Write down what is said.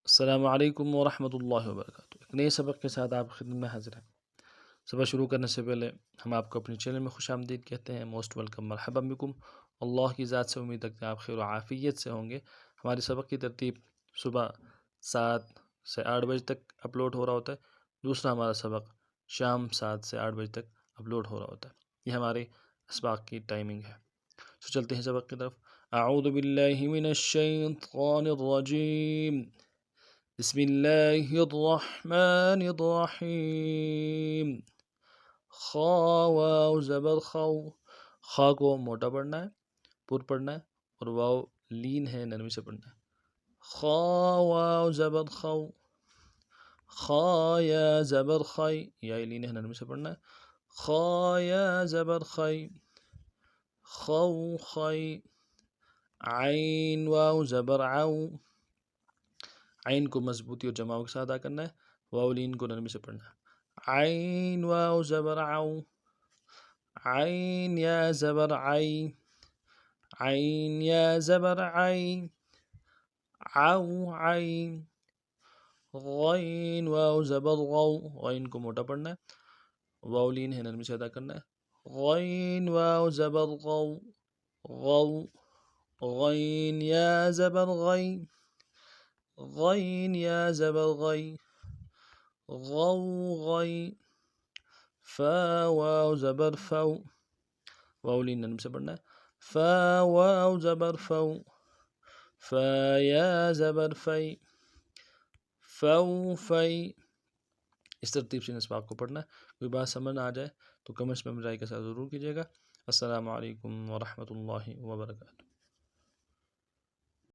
السلام علیکم ورحمۃ اللہ وبرکاتہ۔ ایک نئے سبق کے ساتھ آپ کی خدمت میں حاضر ہیں۔ سبق شروع کرنے سے پہلے ہم آپ کو اپنے چینل میں خوش آمدید کہتے ہیں۔ موسٹ ویلکم، مرحبا بکم۔ اللہ کی ذات سے امید رکھتے ہیں آپ خیر و عافیت سے ہوں گے۔ ہماری سبق کی ترتیب صبح 7 سے 8 بجے تک اپلوڈ ہو رہا ہوتا ہے۔ دوسرا ہمارا سبق شام 7 سے 8 بجے تک اپلوڈ ہو رہا ہوتا ہے۔ یہ ہمارے اسباق کی ٹائمنگ ہے۔ تو چلتے ہیں سبق کی طرف۔ اعوذ باللہ من الشیطان الرجیم، بسم اللہ الرحمن الرحیم۔ خا واو زبر خو، خا کو موٹا پڑھنا ہے، پر پڑھنا ہے، اور واو لین ہے، نرمی سے پڑھنا ہے۔ خا واو زبر خو، خا یا زبر خی، یا لین ہے، نرمی سے پڑھنا ہے۔ خا یا زبر خی، خو خی۔ عین واو زبر عو، عین کو مضبوطی اور جماؤ کے ساتھ ادا کرنا ہے، واو لین کو نرمی سے پڑھنا ہے۔ عین واو زبر عو، عین یا زبر عی، عین یا زبر عی، عو عی۔ غین واو زبر غو، غین کو موٹا پڑھنا ہے، واو لین ہے، نرمی سے ادا کرنا ہے۔ غین واو زبر غو، غو۔ غین یا زبر غی، غین یا زبر غی، غو غی۔ فا واو زبر فو، واو لین نرم سے پڑھنا ہے۔ فا واو زبر فو، فا یا زبر فی، فو فی۔ اس ترتیب سے ان اسباق کو پڑھنا ہے۔ کوئی بات سمجھ نہ آ جائے تو کمنٹس میں مجھے رائے کے ساتھ ضرور کیجیے گا۔ السلام علیکم ورحمۃ اللہ وبرکاتہ۔